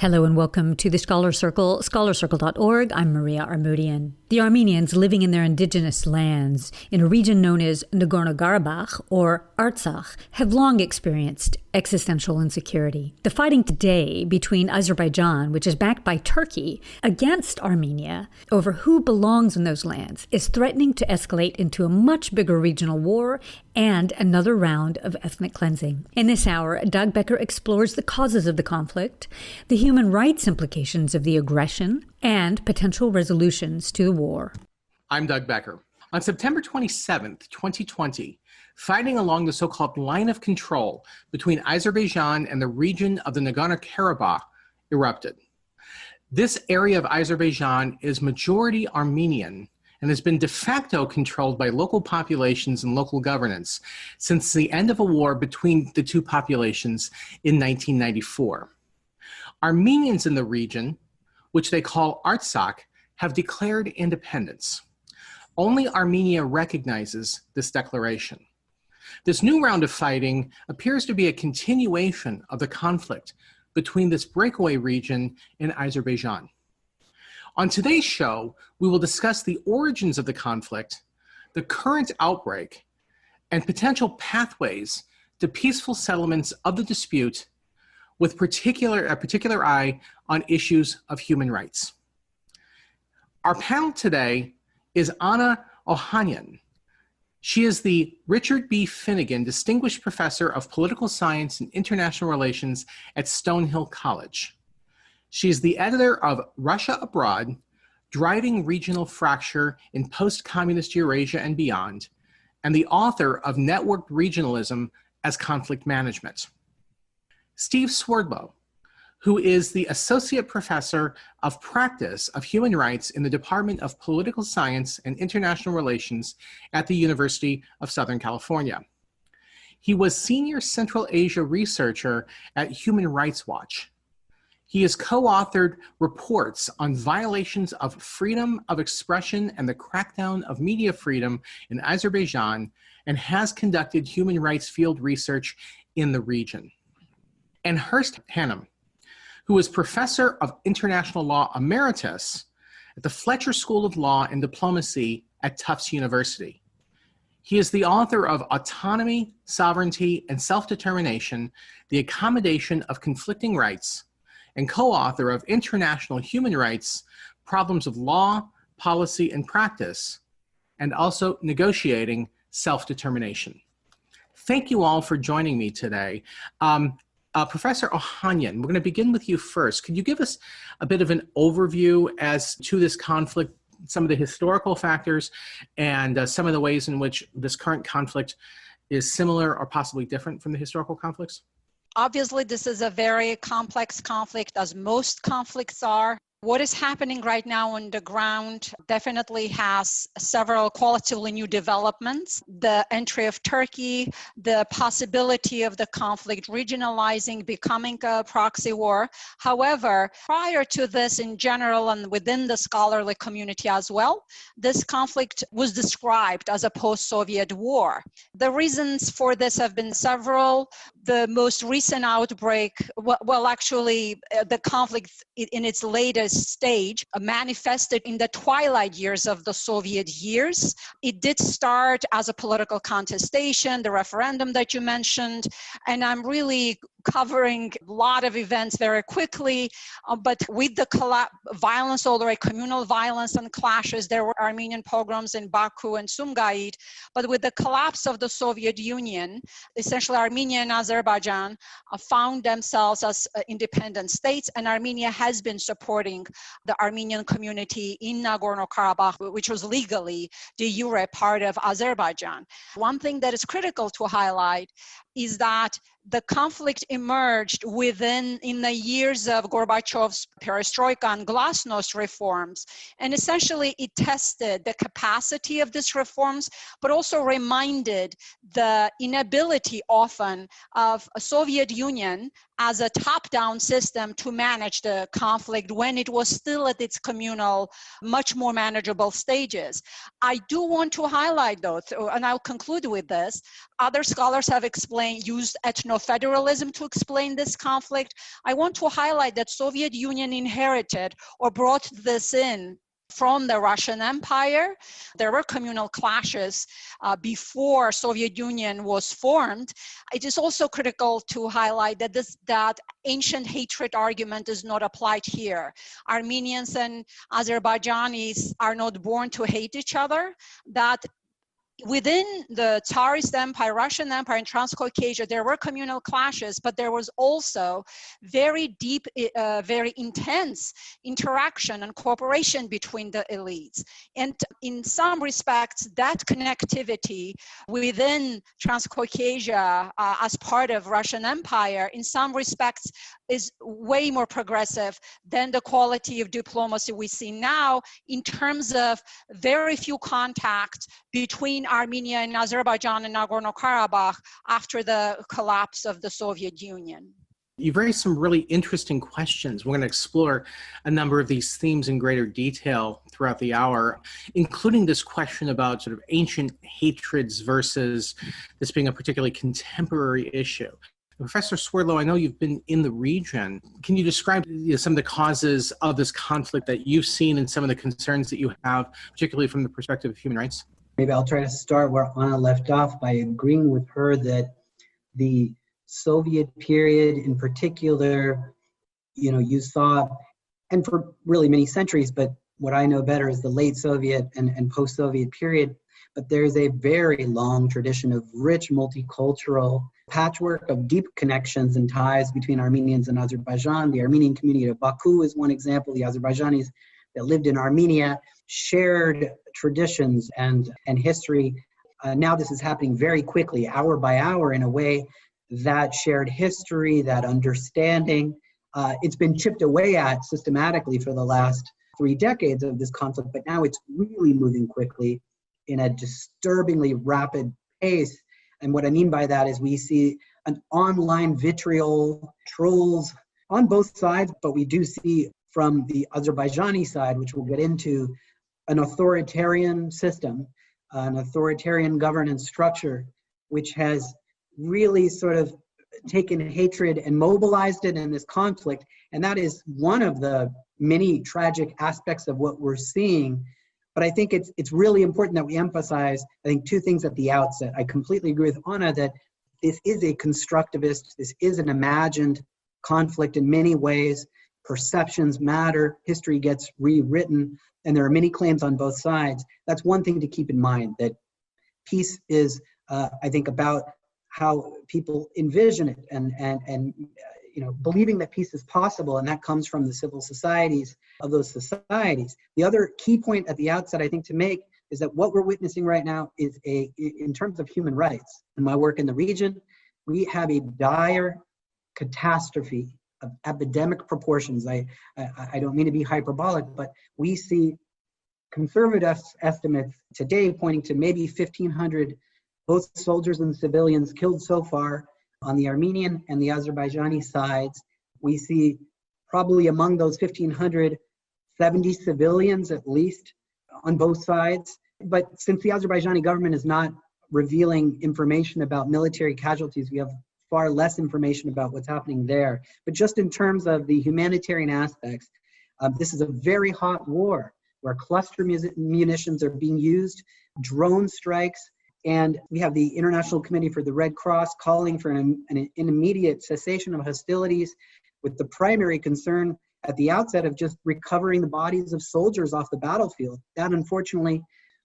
Hello and welcome to the Scholar Circle, scholarcircle.org. I'm Maria Armoudian. The Armenians living in their indigenous lands in a region known as Nagorno-Karabakh or Artsakh have long experienced existential insecurity. The fighting today between Azerbaijan, which is backed by Turkey, against Armenia over who belongs in those lands is threatening to escalate into a much bigger regional war and another round of ethnic cleansing. In this hour, Doug Becker explores the causes of the conflict, the human rights implications of the aggression, and potential resolutions to the war. I'm Doug Becker. On September 27th, 2020, fighting along the so-called line of control between Azerbaijan and the region of the Nagorno-Karabakh erupted. This area of Azerbaijan is majority Armenian and has been de facto controlled by local populations and local governance since the end of a war between the two populations in 1994. Armenians in the region, which they call Artsakh, have declared independence. Only Armenia recognizes this declaration. This new round of fighting appears to be a continuation of the conflict between this breakaway region and Azerbaijan. On today's show, we will discuss the origins of the conflict, the current outbreak, and potential pathways to peaceful settlements of the dispute with a particular eye on issues of human rights. Our panel today is Anna Ohanyan. She is the Richard B. Finnegan Distinguished Professor of Political Science and International Relations at Stonehill College. She is the editor of Russia Abroad, Driving Regional Fracture in Post-Communist Eurasia and Beyond, and the author of Networked Regionalism as Conflict Management. Steve Swerdlow, who is the Associate Professor of Practice of Human Rights in the Department of Political Science and International Relations at the University of Southern California. He was Senior Central Asia Researcher at Human Rights Watch. He has co-authored reports on violations of freedom of expression and the crackdown of media freedom in Azerbaijan and has conducted human rights field research in the region. And Hurst Hannum, who is Professor of International Law Emeritus at the Fletcher School of Law and Diplomacy at Tufts University. He is the author of Autonomy, Sovereignty, and Self-Determination, the Accommodation of Conflicting Rights, and co-author of International Human Rights, Problems of Law, Policy, and Practice, and also Negotiating Self-Determination. Thank you all for joining me today. Professor Ohanyan, we're going to begin with you first. Could you give us a bit of an overview as to this conflict, some of the historical factors, and some of the ways in which this current conflict is similar or possibly different from the historical conflicts? Obviously, this is a very complex conflict, as most conflicts are. What is happening right now on the ground definitely has several qualitatively new developments. The entry of Turkey, the possibility of the conflict regionalizing, becoming a proxy war. However, prior to this in general and within the scholarly community as well, this conflict was described as a post-Soviet war. The reasons for this have been several. The most recent outbreak, the conflict in its latest stage manifested in the twilight years of the Soviet years. It did start as a political contestation, the referendum that you mentioned, and I'm really covering a lot of events very quickly, but with the violence, already communal violence and clashes, there were Armenian pogroms in Baku and Sumgait, but with the collapse of the Soviet Union, essentially Armenia and Azerbaijan found themselves as independent states, and Armenia has been supporting the Armenian community in Nagorno-Karabakh, which was legally de jure part of Azerbaijan. One thing that is critical to highlight is that the conflict emerged in the years of Gorbachev's perestroika and glasnost reforms. And essentially it tested the capacity of these reforms, but also reminded the inability often of a Soviet Union as a top-down system to manage the conflict when it was still at its communal, much more manageable stages. I do want to highlight though, and I'll conclude with this, other scholars have used ethno-federalism to explain this conflict. I want to highlight that Soviet Union inherited or brought this in from the Russian Empire. There were communal clashes before Soviet Union was formed. It is also critical to highlight that that ancient hatred argument is not applied here. Armenians and Azerbaijanis are not born to hate each other. That within the Tsarist Empire, Russian Empire, and Transcaucasia, there were communal clashes, but there was also very deep, very intense interaction and cooperation between the elites. And in some respects, that connectivity within Transcaucasia as part of Russian Empire, in some respects, is way more progressive than the quality of diplomacy we see now in terms of very few contacts between Armenia and Azerbaijan and Nagorno-Karabakh after the collapse of the Soviet Union. You've raised some really interesting questions. We're going to explore a number of these themes in greater detail throughout the hour, including this question about sort of ancient hatreds versus this being a particularly contemporary issue. Professor Swerdlow, I know you've been in the region. Can you describe some of the causes of this conflict that you've seen and some of the concerns that you have, particularly from the perspective of human rights? Maybe I'll try to start where Anna left off by agreeing with her that the Soviet period in particular, you saw, and for really many centuries, but what I know better is the late Soviet and post-Soviet period, but there's a very long tradition of rich multicultural patchwork of deep connections and ties between Armenians and Azerbaijan. The Armenian community of Baku is one example. The Azerbaijanis that lived in Armenia shared traditions and history. Now this is happening very quickly, hour by hour, in a way that shared history, that understanding, it's been chipped away at systematically for the last 3 decades of this conflict, but now it's really moving quickly in a disturbingly rapid pace. And what I mean by that is we see an online vitriol, trolls on both sides, but we do see from the Azerbaijani side, which we'll get into, an authoritarian system, an authoritarian governance structure, which has really sort of taken hatred and mobilized it in this conflict. And that is one of the many tragic aspects of what we're seeing. But I think it's really important that we emphasize, I think, 2 things at the outset. I completely agree with Anna that this is a constructivist, this is an imagined conflict in many ways. Perceptions matter, history gets rewritten, and there are many claims on both sides. That's one thing to keep in mind, that peace is, I think, about how people envision it and believing that peace is possible, and that comes from the civil societies of those societies. The other key point at the outset, I think, to make is that what we're witnessing right now is in terms of human rights. In my work in the region, we have a dire catastrophe of epidemic proportions. I don't mean to be hyperbolic, but we see conservative estimates today pointing to maybe 1,500 both soldiers and civilians killed so far on the Armenian and the Azerbaijani sides. We see probably among those 1,500, 70 civilians at least on both sides. But since the Azerbaijani government is not revealing information about military casualties, we have far less information about what's happening there. But just in terms of the humanitarian aspects, this is a very hot war where cluster munitions are being used, drone strikes, and we have the International Committee for the Red Cross calling for an immediate cessation of hostilities, with the primary concern at the outset of just recovering the bodies of soldiers off the battlefield. That, unfortunately,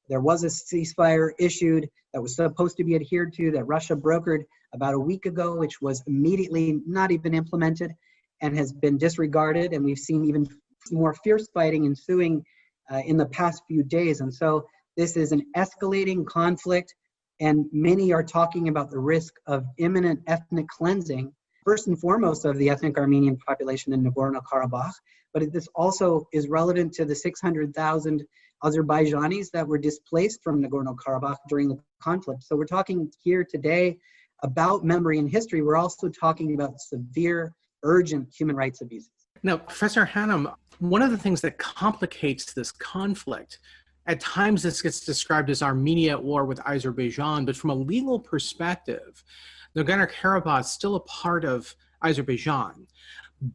there was a ceasefire issued that was supposed to be adhered to, that Russia brokered about a week ago, which was immediately not even implemented and has been disregarded. And we've seen even more fierce fighting ensuing in the past few days. And so this is an escalating conflict, and many are talking about the risk of imminent ethnic cleansing, first and foremost of the ethnic Armenian population in Nagorno-Karabakh, but this also is relevant to the 600,000 Azerbaijanis that were displaced from Nagorno-Karabakh during the conflict. So we're talking here today about memory and history. We're also talking about severe urgent human rights abuses. Now, Professor Hannum, one of the things that complicates this conflict, at times this gets described as Armenia at war with Azerbaijan, but from a legal perspective, Nagorno-Karabakh is still a part of Azerbaijan.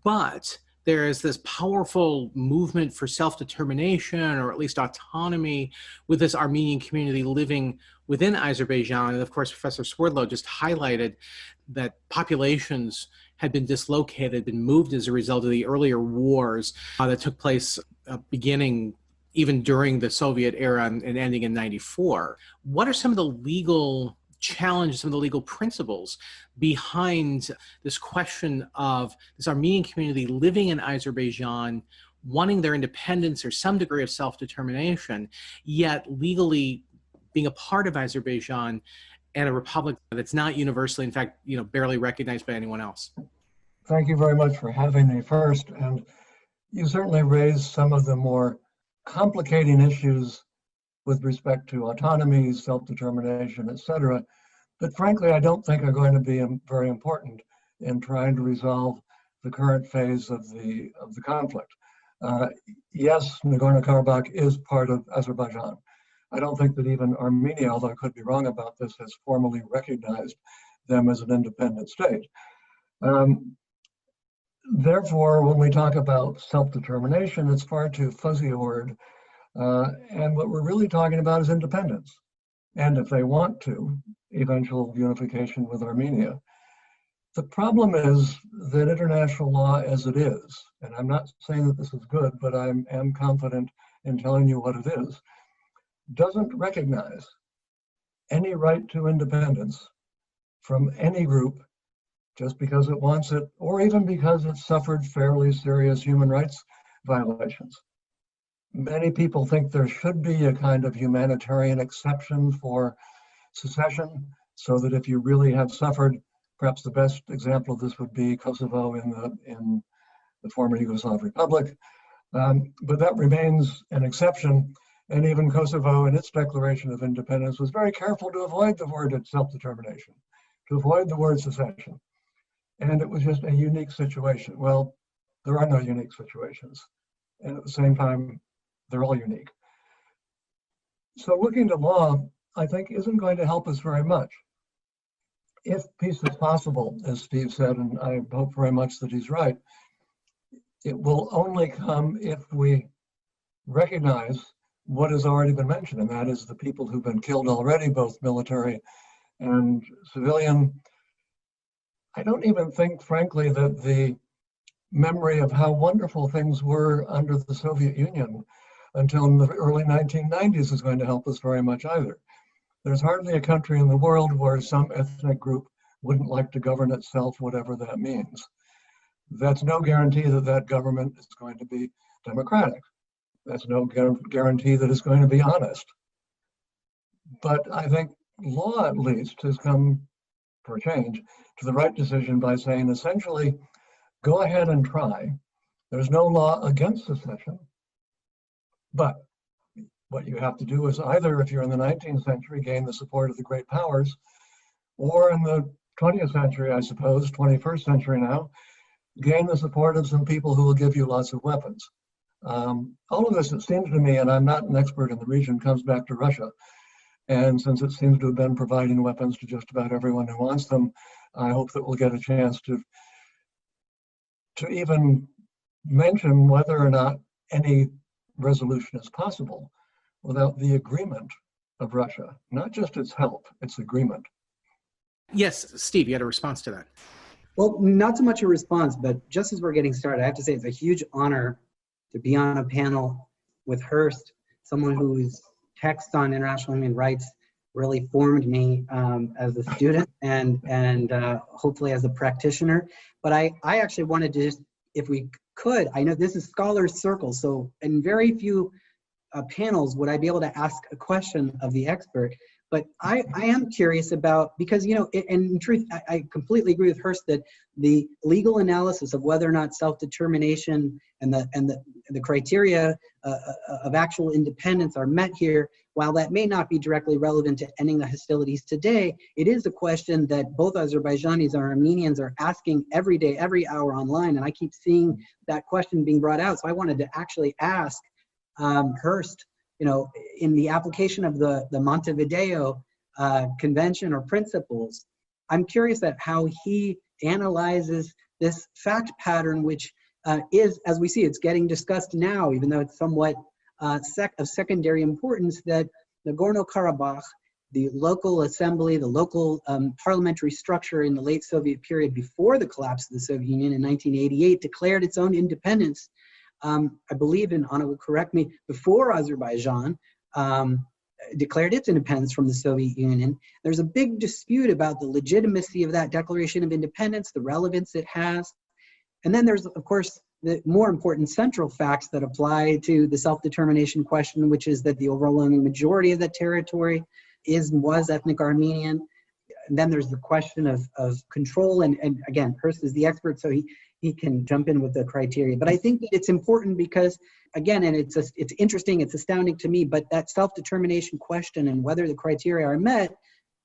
But there is this powerful movement for self-determination, or at least autonomy, with this Armenian community living within Azerbaijan. And of course, Professor Swerdlow just highlighted that populations had been dislocated, been moved as a result of the earlier wars that took place beginning even during the Soviet era and ending in '94. What are some of the legal challenges, some of the legal principles behind this question of this Armenian community living in Azerbaijan, wanting their independence or some degree of self-determination, yet legally being a part of Azerbaijan and a republic that's not universally, in fact, barely recognized by anyone else? Thank you very much for having me first. And you certainly raised some of the more complicating issues with respect to autonomy, self-determination, etc., that frankly I don't think are going to be very important in trying to resolve the current phase of the conflict. Yes, Nagorno-Karabakh is part of Azerbaijan. I don't think that even Armenia, although I could be wrong about this, has formally recognized them as an independent state. Therefore, when we talk about self-determination, it's far too fuzzy a word. And what we're really talking about is independence. And if they want to, eventual unification with Armenia. The problem is that international law as it is, and I'm not saying that this is good, but I am confident in telling you what it is, doesn't recognize any right to independence from any group just because it wants it, or even because it suffered fairly serious human rights violations. Many people think there should be a kind of humanitarian exception for secession, so that if you really have suffered, perhaps the best example of this would be Kosovo in the former Yugoslav Republic, but that remains an exception. And even Kosovo, in its declaration of independence, was very careful to avoid the word self-determination, to avoid the word secession. And it was just a unique situation. Well, there are no unique situations. And at the same time, they're all unique. So looking to law, I think, isn't going to help us very much. If peace is possible, as Steve said, and I hope very much that he's right, it will only come if we recognize what has already been mentioned, and that is the people who've been killed already, both military and civilian. I don't even think, frankly, that the memory of how wonderful things were under the Soviet Union until in the early 1990s is going to help us very much either. There's hardly a country in the world where some ethnic group wouldn't like to govern itself, whatever that means. That's no guarantee that that government is going to be democratic. That's no guarantee that it's going to be honest. But I think law, at least, has come, for a change, to the right decision by saying, essentially, go ahead and try. There's no law against secession, but what you have to do is either, if you're in the 19th century, gain the support of the great powers, or in the 20th century, I suppose, 21st century now, gain the support of some people who will give you lots of weapons. All of this, it seems to me, and I'm not an expert in the region, comes back to Russia. And since it seems to have been providing weapons to just about everyone who wants them, I hope that we'll get a chance to even mention whether or not any resolution is possible without the agreement of Russia, not just its help, its agreement. Yes, Steve, you had a response to that. Well, not so much a response, but just as we're getting started, I have to say it's a huge honor to be on a panel with Hurst, someone whose text on international human rights really formed me as a student and hopefully as a practitioner. But I actually wanted to just, if we could, I know this is Scholars Circle, so in very few panels would I be able to ask a question of the expert. But I am curious about, because, and in truth, I completely agree with Hurst that the legal analysis of whether or not self-determination and the criteria of actual independence are met here, while that may not be directly relevant to ending the hostilities today, it is a question that both Azerbaijanis and Armenians are asking every day, every hour online, and I keep seeing that question being brought out. So I wanted to actually ask Hurst, in the application of the Montevideo Convention or principles, I'm curious at how he analyzes this fact pattern, which is, as we see, it's getting discussed now, even though it's somewhat of secondary importance, that Nagorno-Karabakh, the local assembly, the local parliamentary structure in the late Soviet period before the collapse of the Soviet Union in 1988, declared its own independence, I believe, and Anna will correct me, before Azerbaijan declared its independence from the Soviet Union. There's a big dispute about the legitimacy of that Declaration of Independence, the relevance it has. And then there's, of course, the more important central facts that apply to the self-determination question, which is that the overwhelming majority of the territory was ethnic Armenian. And then there's the question of control, and again, Hurst is the expert, so he can jump in with the criteria. But I think that it's important because, again, and it's interesting, it's astounding to me, but that self-determination question and whether the criteria are met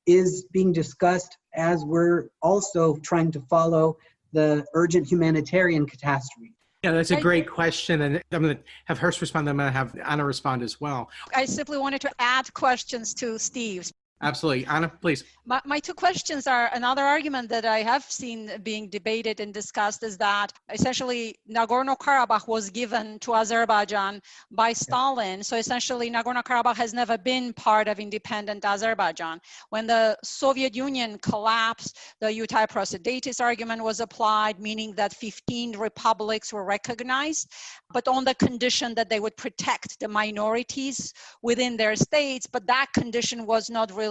is being discussed as we're also trying to follow the urgent humanitarian catastrophe. Yeah, that's a great question, and I'm going to have Hurst respond, then I'm going to have Anna respond as well. I simply wanted to add questions to Steve's. Absolutely. Anna, please. My two questions are, another argument that I have seen being debated and discussed is that essentially Nagorno-Karabakh was given to Azerbaijan by Stalin. So essentially Nagorno-Karabakh has never been part of independent Azerbaijan. When the Soviet Union collapsed, the Utai-Prosidaitis argument was applied, meaning that 15 republics were recognized, but on the condition that they would protect the minorities within their states, but that condition was not really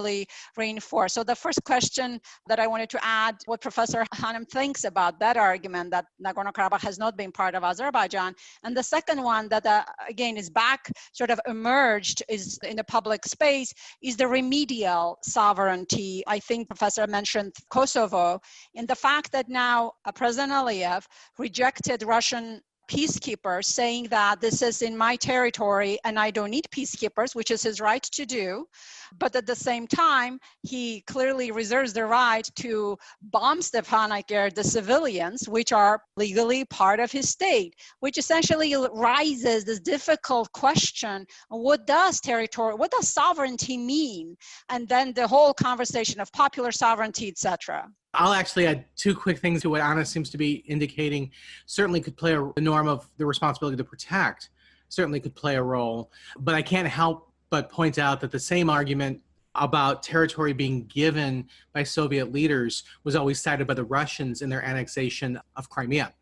reinforced. So the first question that I wanted to add, what Professor Hannum thinks about that argument that Nagorno-Karabakh has not been part of Azerbaijan. And the second one that again is back, sort of emerged, is in the public space, is the remedial sovereignty. I think Professor mentioned Kosovo, and the fact that now President Aliyev rejected Russian peacekeepers, saying that this is in my territory and I don't need peacekeepers, which is his right to do. But at the same time, he clearly reserves the right to bomb Stepanakert, the civilians, which are legally part of his state, which essentially raises this difficult question, what does sovereignty mean? And then the whole conversation of popular sovereignty, etc. I'll actually add two quick things to what Anna seems to be indicating. Certainly could play the norm of the responsibility to protect, certainly could play a role. But I can't help but point out that the same argument about territory being given by Soviet leaders was always cited by the Russians in their annexation of Crimea.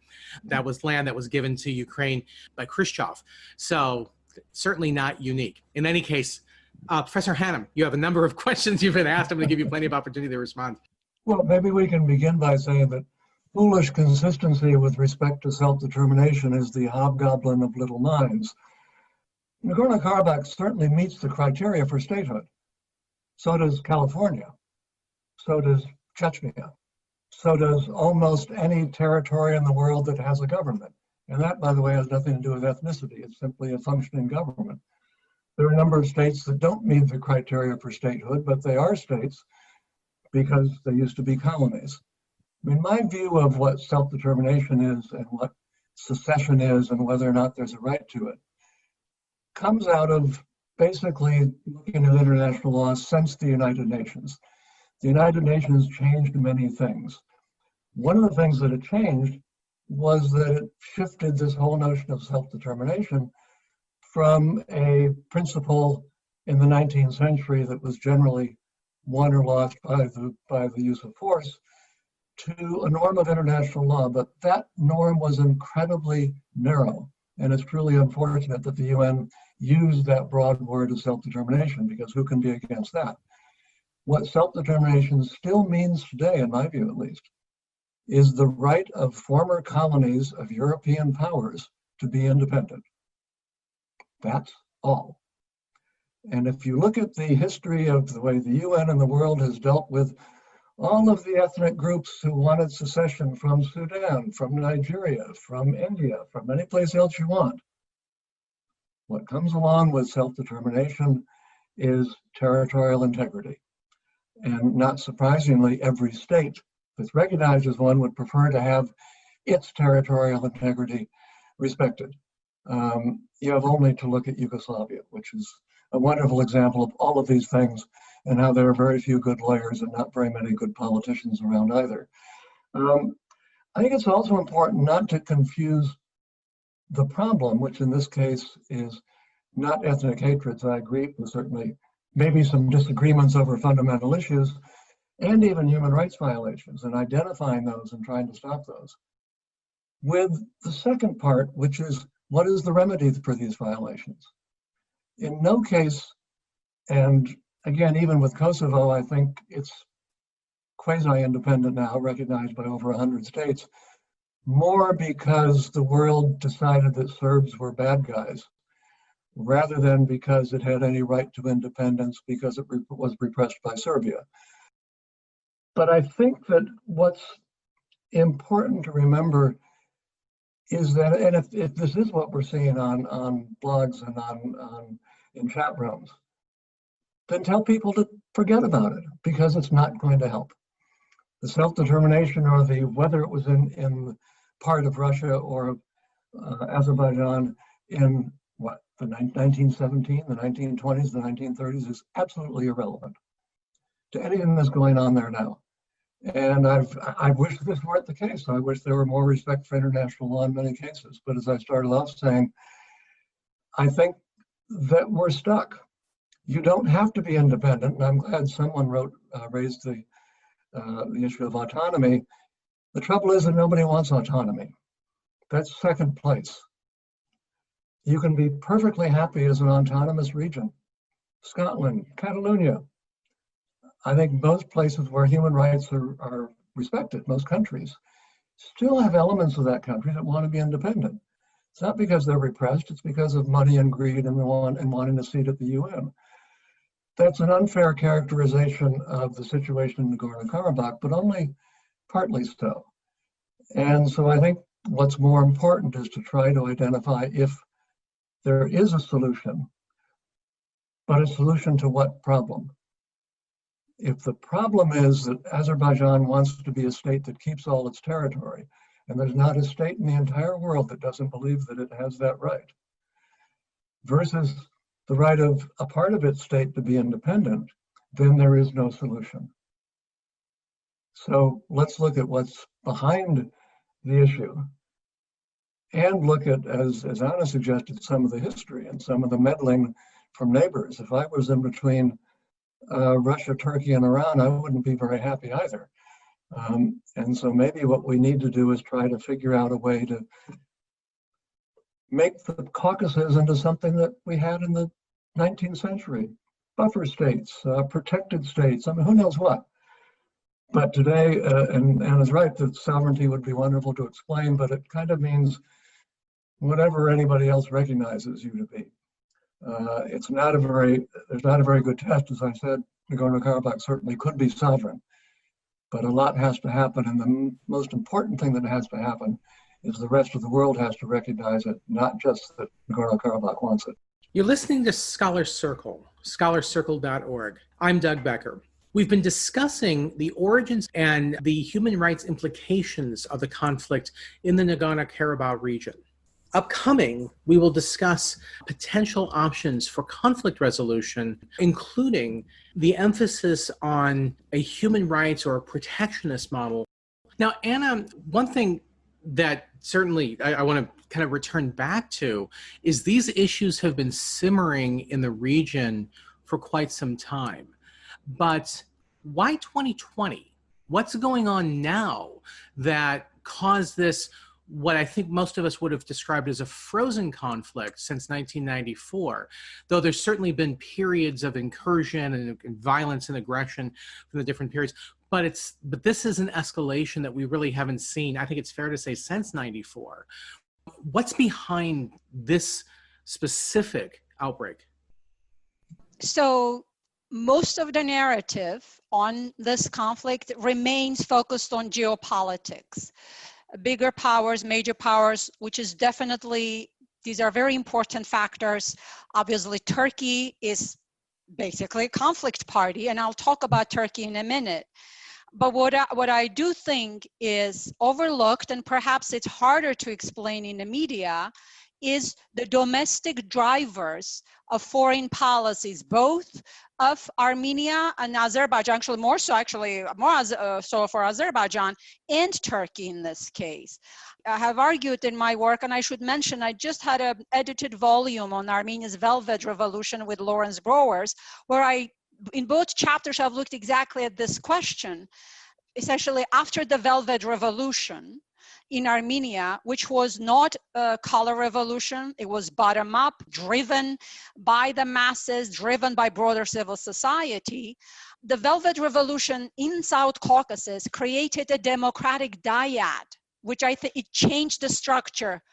That was land that was given to Ukraine by Khrushchev. So certainly not unique. In any case, Professor Hannum, you have a number of questions you've been asked. I'm going to give you plenty of opportunity to respond. Well, maybe we can begin by saying that foolish consistency with respect to self-determination is the hobgoblin of little minds. Nagorno-Karabakh certainly meets the criteria for statehood. So does California. So does Chechnya. So does almost any territory in the world that has a government. And that, by the way, has nothing to do with ethnicity. It's simply a functioning government. There are a number of states that don't meet the criteria for statehood, but they are states because they used to be colonies. I mean, my view of what self-determination is and what secession is and whether or not there's a right to it comes out of basically looking at international law since the United Nations. The United Nations changed many things. One of the things that it changed was that it shifted this whole notion of self-determination from a principle in the 19th century that was generally won or lost by the use of force to a norm of international law. But that norm was incredibly narrow. And it's truly unfortunate that the UN used that broad word of self-determination, because who can be against that? What self-determination still means today, in my view at least, is the right of former colonies of European powers to be independent. That's all. And if you look at the history of the way the UN and the world has dealt with all of the ethnic groups who wanted secession from Sudan, from Nigeria, from India, from any place else you want, What comes along with self-determination is territorial integrity. And not surprisingly, every state that's recognized as one would prefer to have its territorial integrity respected. You have only to look at Yugoslavia, which is a wonderful example of all of these things and how there are very few good lawyers and not very many good politicians around either. I think it's also important not to confuse the problem, which in this case is not ethnic hatreds. I agree with certainly maybe some disagreements over fundamental issues and even human rights violations, and identifying those and trying to stop those. With the second part, which is what is the remedy for these violations? In no case, and again, even with Kosovo, I think it's quasi-independent now, recognized by over 100 states, more because the world decided that Serbs were bad guys, rather than because it had any right to independence because it was repressed by Serbia. But I think that what's important to remember is that, and if this is what we're seeing on blogs and in chat rooms, then tell people to forget about it, because it's not going to help. The self-determination, or the whether it was in part of Russia or Azerbaijan in what, the 1917, the 1920s, the 1930s, is absolutely irrelevant to anything that's going on there now. And I wish this weren't the case. I wish there were more respect for international law in many cases. But as I started off saying, I think that we're stuck. You don't have to be independent, and I'm glad someone raised the issue of autonomy. The trouble is that nobody wants autonomy. That's second place. You can be perfectly happy as an autonomous region. Scotland, Catalonia. I think most places where human rights are respected, most countries, still have elements of that country that want to be independent. It's not because they're repressed, it's because of money and greed and wanting a seat at the UN. That's an unfair characterization of the situation in Nagorno-Karabakh, but only partly so. And so I think what's more important is to try to identify if there is a solution, but a solution to what problem? If the problem is that Azerbaijan wants to be a state that keeps all its territory, and there's not a state in the entire world that doesn't believe that it has that right, versus the right of a part of its state to be independent, then there is no solution. So let's look at what's behind the issue and look at, as Anna suggested, some of the history and some of the meddling from neighbors. If I was in between Russia, Turkey, and Iran, I wouldn't be very happy either. And so maybe what we need to do is try to figure out a way to make the Caucasus into something that we had in the 19th century. Buffer states, protected states, I mean, who knows what. But today, and Anna's right, that sovereignty would be wonderful to explain, but it kind of means whatever anybody else recognizes you to be. There's not a very good test. As I said, Nagorno-Karabakh certainly could be sovereign, but a lot has to happen, and the most important thing that has to happen is the rest of the world has to recognize it, not just that Nagorno-Karabakh wants it. You're listening to Scholar Circle, scholarcircle.org. I'm Doug Becker. We've been discussing the origins and the human rights implications of the conflict in the Nagorno-Karabakh region. Upcoming, we will discuss potential options for conflict resolution, including the emphasis on a human rights or a protectionist model. Now, Anna, one thing that certainly I want to kind of return back to is these issues have been simmering in the region for quite some time. But why 2020? What's going on now that caused this, what I think most of us would have described as a frozen conflict since 1994, though there's certainly been periods of incursion and violence and aggression from the different periods. But this is an escalation that we really haven't seen, I think it's fair to say, since 94. What's behind this specific outbreak? So most of the narrative on this conflict remains focused on geopolitics. Bigger powers, major powers, which is definitely These are very important factors. Obviously, Turkey is basically a conflict party, and I'll talk about Turkey in a minute. But what I do think is overlooked, and perhaps it's harder to explain in the media, is the domestic drivers of foreign policies, both of Armenia and Azerbaijan, more so for Azerbaijan and Turkey in this case. I have argued in my work, and I should mention, I just had an edited volume on Armenia's Velvet Revolution with Lawrence Browers, where I, in both chapters, I've looked exactly at this question. Essentially, after the Velvet Revolution in Armenia, which was not a color revolution, it was bottom-up, driven by the masses, driven by broader civil society. The Velvet Revolution in South Caucasus created a democratic dyad, which I think it changed the structure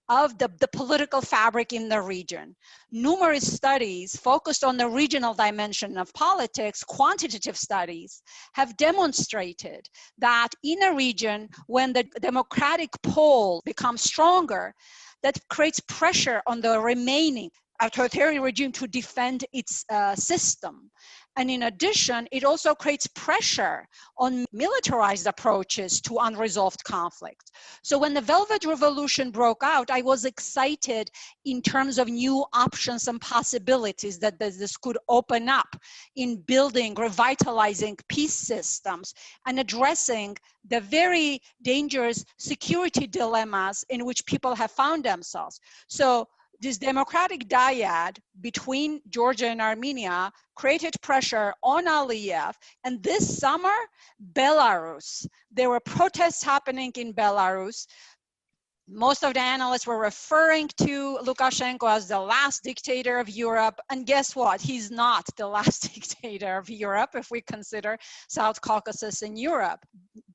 of the political fabric in the region. Numerous studies focused on the regional dimension of politics, quantitative studies, have demonstrated that in a region, when the democratic pole becomes stronger, that creates pressure on the remaining authoritarian regime to defend its system. And in addition, it also creates pressure on militarized approaches to unresolved conflict. So when the Velvet Revolution broke out, I was excited in terms of new options and possibilities that this could open up in building, revitalizing peace systems and addressing the very dangerous security dilemmas in which people have found themselves. So this democratic dyad between Georgia and Armenia created pressure on Aliyev. And this summer, Belarus, there were protests happening in Belarus. Most of the analysts were referring to Lukashenko as the last dictator of Europe. And guess what? He's not the last dictator of Europe if we consider South Caucasus in Europe.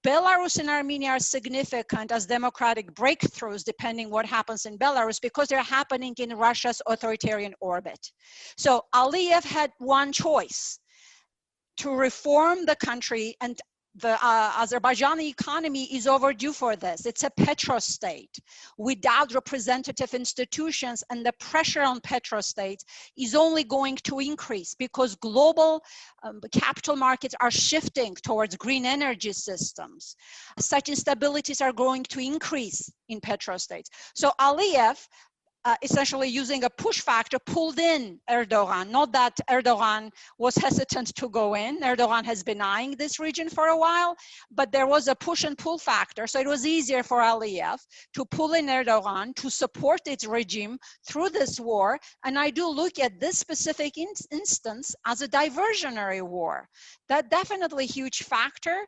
Belarus and Armenia are significant as democratic breakthroughs, depending what happens in Belarus, because they're happening in Russia's authoritarian orbit. So Aliyev had one choice: to reform the country, and the Azerbaijani economy is overdue for this. It's a petrostate without representative institutions, and the pressure on petrostates is only going to increase because global capital markets are shifting towards green energy systems. Such instabilities are going to increase in petrostates. So Aliyev, essentially using a push factor, pulled in Erdogan. Not that Erdogan was hesitant to go in. Erdogan has been eyeing this region for a while, but there was a push and pull factor. So it was easier for Aliyev to pull in Erdogan to support its regime through this war. And I do look at this specific instance as a diversionary war. That definitely a huge factor.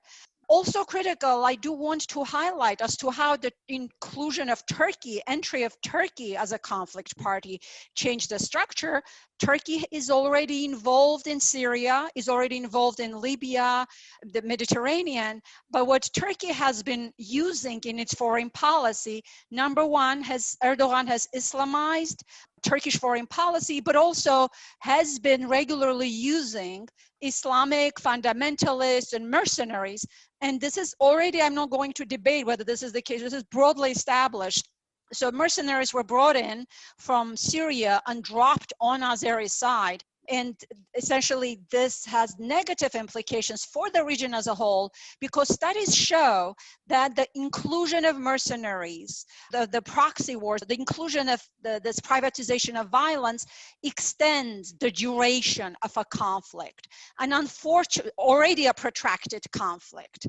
Also critical, I do want to highlight as to how the inclusion of Turkey, entry of Turkey as a conflict party changed the structure. Turkey is already involved in Syria, is already involved in Libya, the Mediterranean. But what Turkey has been using in its foreign policy, number one, Erdogan has Islamized Turkish foreign policy, but also has been regularly using Islamic fundamentalists and mercenaries. And this is already, I'm not going to debate whether this is the case, this is broadly established. So mercenaries were brought in from Syria and dropped on Azeri side. And essentially, this has negative implications for the region as a whole, because studies show that the inclusion of mercenaries, the proxy wars, the inclusion of this privatization of violence extends the duration of a conflict. And unfortunately, already a protracted conflict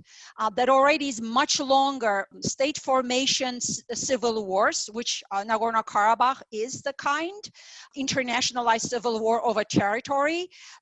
that already is much longer. State formations, civil wars, which Nagorno-Karabakh is the kind, internationalized civil war over territory.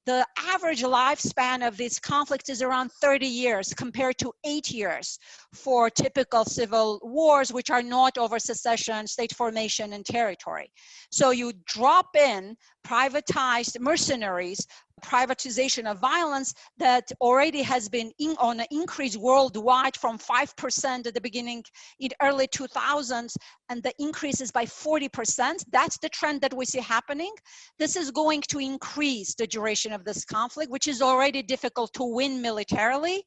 The average lifespan of these conflicts is around 30 years compared to 8 years for typical civil wars, which are not over secession, state formation, and territory. So you drop in privatized mercenaries, privatization of violence that already has been on an increase worldwide from 5% at the beginning in early 2000s, and the increase is by 40%. That's the trend that we see happening. This is going to increase the duration of this conflict, which is already difficult to win militarily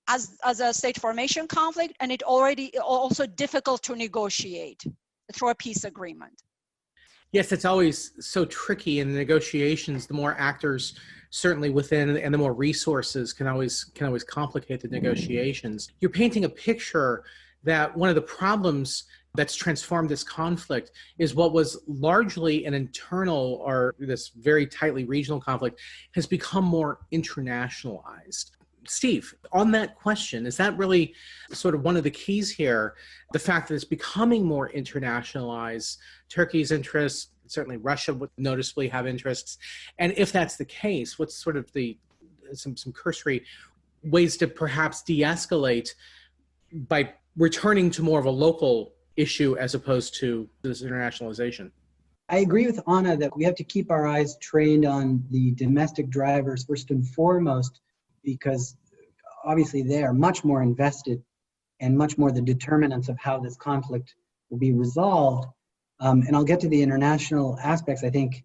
as a state formation conflict, and it already also difficult to negotiate through a peace agreement. Yes, it's always so tricky in the negotiations. The more actors certainly within and the more resources can always complicate the negotiations. You're painting a picture that one of the problems that's transformed this conflict is what was largely an internal or this very tightly regional conflict has become more internationalized. Steve, on that question, is that really sort of one of the keys here, the fact that it's becoming more internationalized, Turkey's interests, certainly Russia would noticeably have interests, and if that's the case, what's sort of some cursory ways to perhaps de-escalate by returning to more of a local issue as opposed to this internationalization? I agree with Anna that we have to keep our eyes trained on the domestic drivers first and foremost, because obviously they are much more invested and much more the determinants of how this conflict will be resolved. And I'll get to the international aspects. I think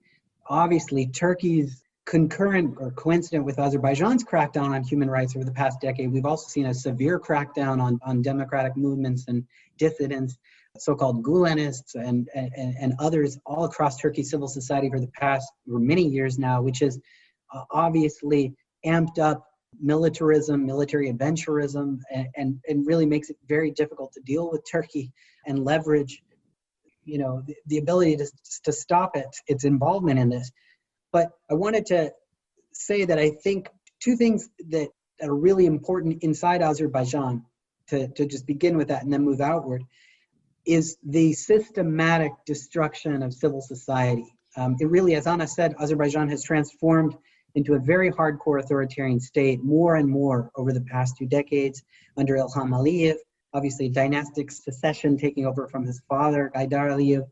obviously Turkey's concurrent or coincident with Azerbaijan's crackdown on human rights over the past decade, we've also seen a severe crackdown on democratic movements and dissidents, so-called Gulenists and others all across Turkey's civil society for many years now, which has obviously amped up militarism, military adventurism, and really makes it very difficult to deal with Turkey and leverage, the ability to stop its involvement in this. But I wanted to say that I think two things that are really important inside Azerbaijan, to just begin with that and then move outward, is the systematic destruction of civil society. It really, as Anna said, Azerbaijan has transformed into a very hardcore authoritarian state more and more over the past 2 decades under Ilham Aliyev, obviously dynastic succession taking over from his father, Gaidar Aliyev.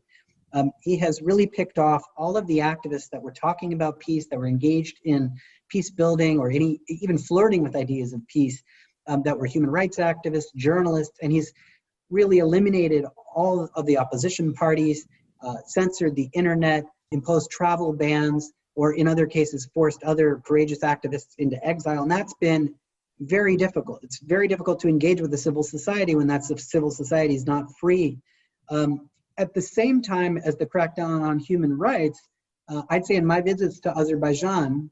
He has really picked off all of the activists that were talking about peace, that were engaged in peace building or even flirting with ideas of peace, that were human rights activists, journalists, and he's really eliminated all of the opposition parties, censored the internet, imposed travel bans, or in other cases forced other courageous activists into exile. And that's been very difficult. It's very difficult to engage with the civil society when that civil society is not free. At the same time as the crackdown on human rights, I'd say in my visits to Azerbaijan,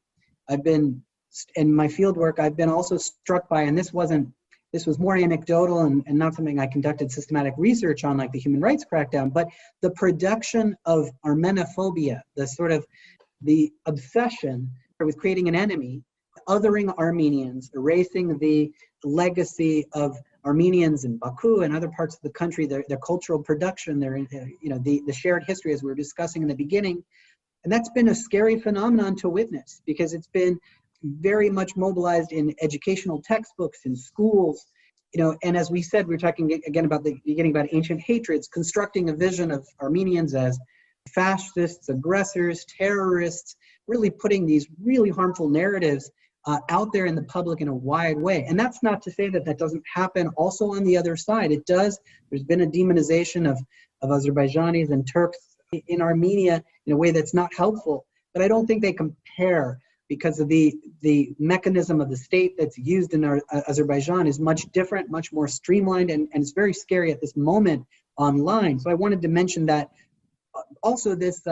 in my field work, I've been also struck by, and this was more anecdotal and not something I conducted systematic research on, like the human rights crackdown, but the production of Armenophobia, the obsession with creating an enemy, othering Armenians, erasing the legacy of Armenians in Baku and other parts of the country, their cultural production, the shared history, as we were discussing in the beginning. And that's been a scary phenomenon to witness, because it's been very much mobilized in educational textbooks, in schools, and as we said, we're talking again about the beginning about ancient hatreds, constructing a vision of Armenians as fascists, aggressors, terrorists, really putting these really harmful narratives out there in the public in a wide way. And that's not to say that that doesn't happen also on the other side. It does. There's been a demonization of Azerbaijanis and Turks in Armenia in a way that's not helpful. But I don't think they compare, because of the mechanism of the state that's used in Azerbaijan is much different, much more streamlined, and it's very scary at this moment online. So I wanted to mention that. Also, this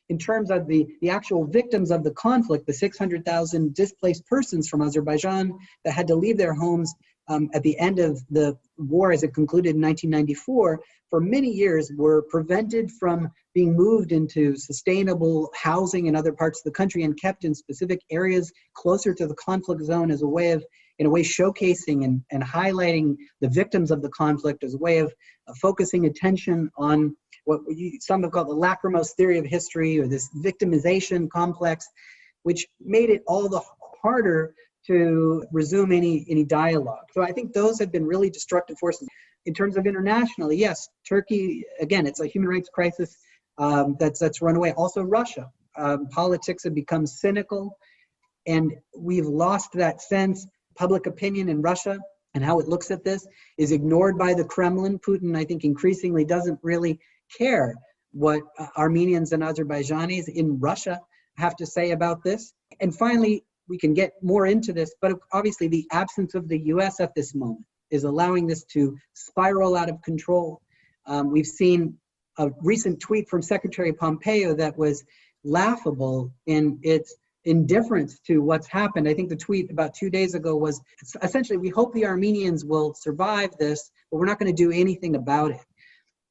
in terms of the actual victims of the conflict, the 600,000 displaced persons from Azerbaijan that had to leave their homes at the end of the war as it concluded in 1994, for many years were prevented from being moved into sustainable housing in other parts of the country and kept in specific areas closer to the conflict zone as a way of, in a way, showcasing and highlighting the victims of the conflict, as a way of focusing attention on what some have called the lachrymose theory of history, or this victimization complex, which made it all the harder to resume any dialogue. So I think those have been really destructive forces. In terms of internationally, yes, Turkey, again, it's a human rights crisis that's run away. Also Russia. Politics have become cynical, and we've lost that sense. Public opinion in Russia and how it looks at this is ignored by the Kremlin. Putin, I think, increasingly doesn't really care what Armenians and Azerbaijanis in Russia have to say about this. And finally, we can get more into this, but obviously the absence of the US at this moment is allowing this to spiral out of control. We've seen a recent tweet from Secretary Pompeo that was laughable in its indifference to what's happened. I think the tweet about 2 days ago was essentially, we hope the Armenians will survive this, but we're not going to do anything about it.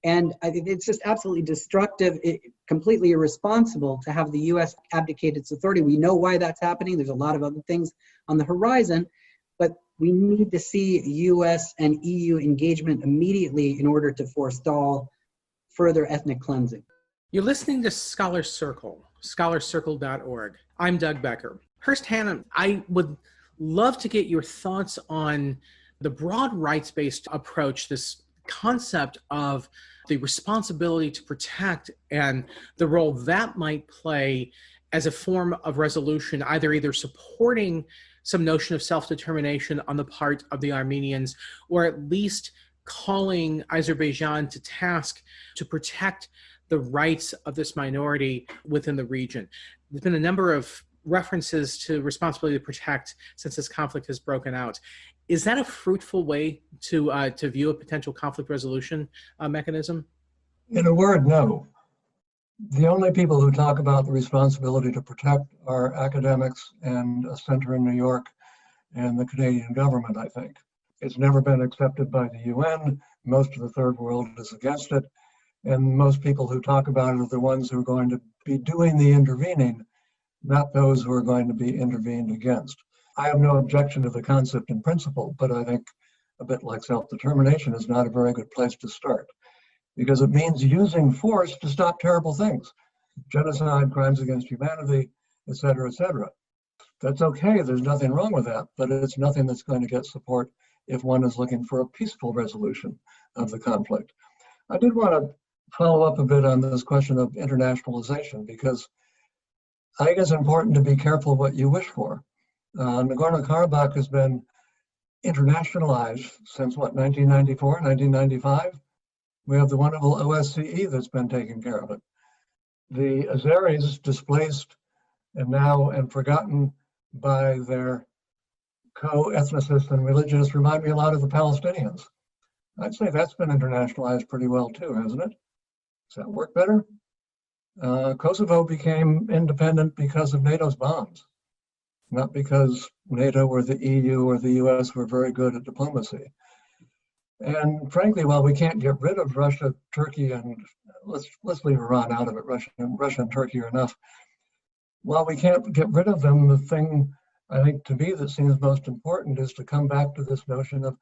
And I think it's just absolutely destructive, completely irresponsible to have the U.S. abdicate its authority. We know why that's happening. There's a lot of other things on the horizon, but we need to see U.S. and EU engagement immediately in order to forestall further ethnic cleansing. You're listening to Scholar Circle, scholarcircle.org. I'm Doug Becker. Hurst Hannum, I would love to get your thoughts on the broad rights-based approach, this concept of the responsibility to protect and the role that might play as a form of resolution, either supporting some notion of self-determination on the part of the Armenians, or at least calling Azerbaijan to task to protect the rights of this minority within the region. There's been a number of references to responsibility to protect since this conflict has broken out. Is that a fruitful way to view a potential conflict resolution mechanism? In a word, no. The only people who talk about the responsibility to protect are academics and a center in New York and the Canadian government, I think. It's never been accepted by the UN. Most of the third world is against it. And most people who talk about it are the ones who are going to be doing the intervening, not those who are going to be intervened against. I have no objection to the concept in principle, but I think a bit like self-determination is not a very good place to start, because it means using force to stop terrible things, genocide, crimes against humanity, et cetera, et cetera. That's okay, there's nothing wrong with that, but it's nothing that's going to get support if one is looking for a peaceful resolution of the conflict. I did want to follow up a bit on this question of internationalization, because I think it's important to be careful what you wish for. Nagorno-Karabakh has been internationalized since what, 1994, 1995? We have the wonderful OSCE that's been taking care of it. The Azeris displaced and forgotten by their co-ethnicists and religionists remind me a lot of the Palestinians. I'd say that's been internationalized pretty well too, hasn't it? Does that work better? Kosovo became independent because of NATO's bombs, not because NATO or the EU or the US were very good at diplomacy. And frankly, while we can't get rid of Russia, Turkey, and let's leave Iran out of it, Russia and Turkey are enough. While we can't get rid of them, the thing I think to me that seems most important is to come back to this notion of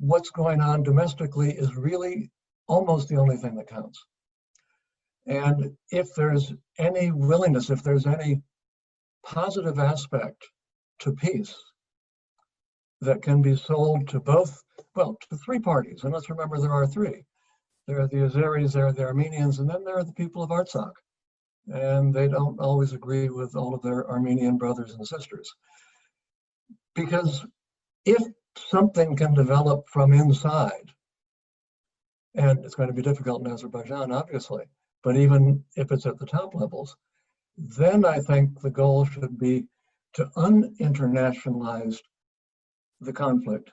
what's going on domestically is really almost the only thing that counts. And if there's any willingness, if there's any positive aspect to peace that can be sold to both, well, to three parties, and let's remember there are three. There are the Azeris, there are the Armenians, and then there are the people of Artsakh. And they don't always agree with all of their Armenian brothers and sisters. Because if something can develop from inside, and it's going to be difficult in Azerbaijan, obviously, but even if it's at the top levels, then I think the goal should be to uninternationalize the conflict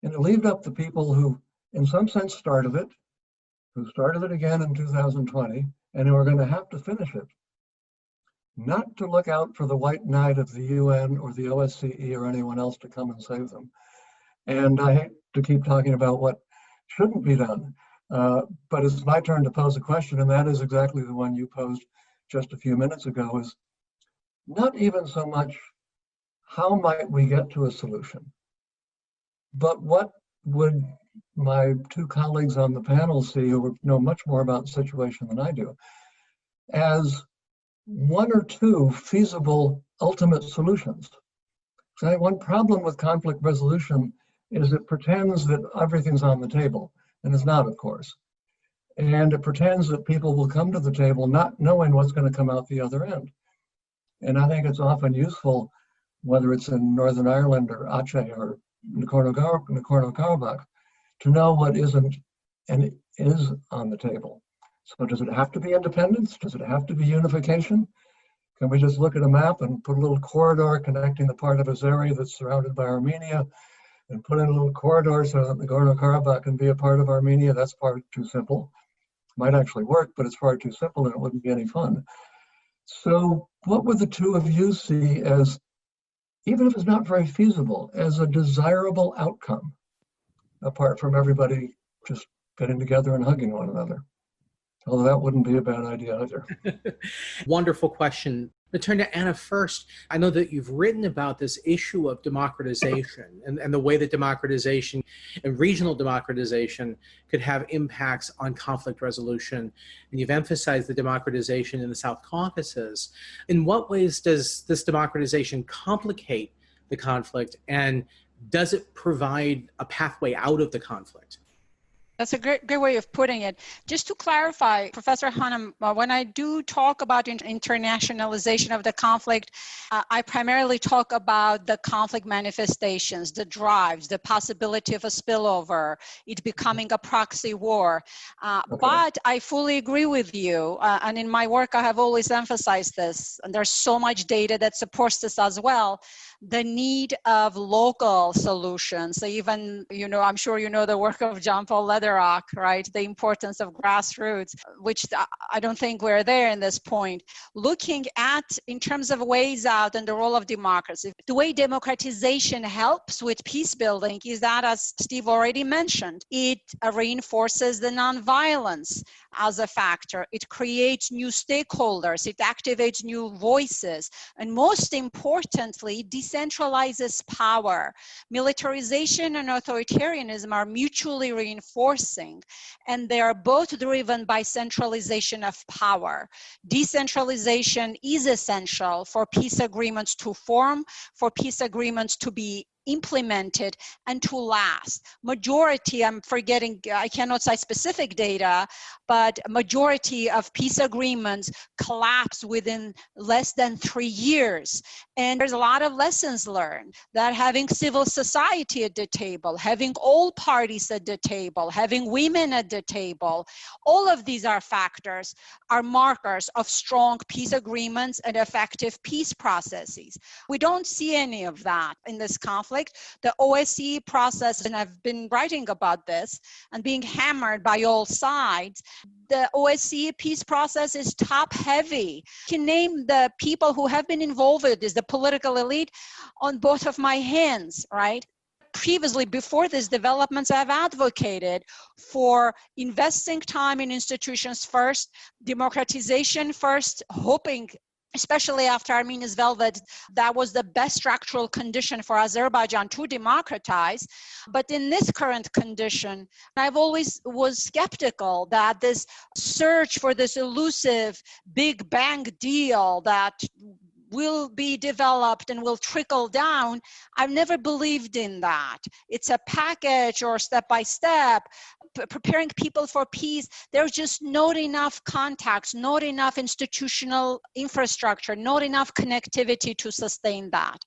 and to leave it up to people who, in some sense, started it, who started it again in 2020, and who are going to have to finish it. Not to look out for the white knight of the UN or the OSCE or anyone else to come and save them. And I hate to keep talking about what shouldn't be done, but it's my turn to pose a question, and that is exactly the one you posed just a few minutes ago, is not even so much how might we get to a solution, but what would my two colleagues on the panel see, who know much more about the situation than I do, as one or two feasible ultimate solutions. So one problem with conflict resolution is it pretends that everything's on the table, and it's not, of course. And it pretends that people will come to the table not knowing what's going to come out the other end. And I think it's often useful, whether it's in Northern Ireland or Aceh or Nagorno-Karabakh, to know what isn't and is on the table. So does it have to be independence? Does it have to be unification? Can we just look at a map and put a little corridor connecting the part of Azeri that's surrounded by Armenia and put in a little corridor so that Nagorno-Karabakh can be a part of Armenia? That's far too simple. Might actually work, but it's far too simple and it wouldn't be any fun. So what would the two of you see as, even if it's not very feasible, as a desirable outcome, apart from everybody just getting together and hugging one another? Although that wouldn't be a bad idea either. Wonderful question. To turn to Anna first, I know that you've written about this issue of democratization and the way that democratization and regional democratization could have impacts on conflict resolution. And you've emphasized the democratization in the South Caucasus. In what ways does this democratization complicate the conflict, and does it provide a pathway out of the conflict? That's a great way of putting it. Just to clarify, Professor Hannum, when I do talk about internationalization of the conflict, I primarily talk about the conflict manifestations, the drives, the possibility of a spillover, it becoming a proxy war. But I fully agree with you. And in my work, I have always emphasized this, and there's so much data that supports this as well. The need of local solutions. So even, I'm sure you know the work of John Paul Lederach, right? The importance of grassroots, which I don't think we're there in this point. Looking at, in terms of ways out and the role of democracy, the way democratization helps with peace building is that, as Steve already mentioned, it reinforces the nonviolence as a factor. It creates new stakeholders. It activates new voices. And most importantly, decentralizes power. Militarization and authoritarianism are mutually reinforcing, and they are both driven by centralization of power. Decentralization is essential for peace agreements to form, for peace agreements to be implemented and to last. Majority, I'm forgetting, I cannot cite specific data, but majority of peace agreements collapse within less than 3 years. And there's a lot of lessons learned that having civil society at the table, having all parties at the table, having women at the table, all of these are factors, are markers of strong peace agreements and effective peace processes. We don't see any of that in this conflict. The OSCE process, and I've been writing about this and being hammered by all sides, the OSCE peace process is top heavy. I can name the people who have been involved with this, the political elite, on both of my hands, right? Previously, before these developments, I've advocated for investing time in institutions first, democratization first, hoping, especially after Armenia's velvet, that was the best structural condition for Azerbaijan to democratize. But in this current condition, I've always was skeptical that this search for this elusive big bang deal that will be developed and will trickle down. I've never believed in that. It's a package or step by step, preparing people for peace. There's just not enough contacts, not enough institutional infrastructure, not enough connectivity to sustain that.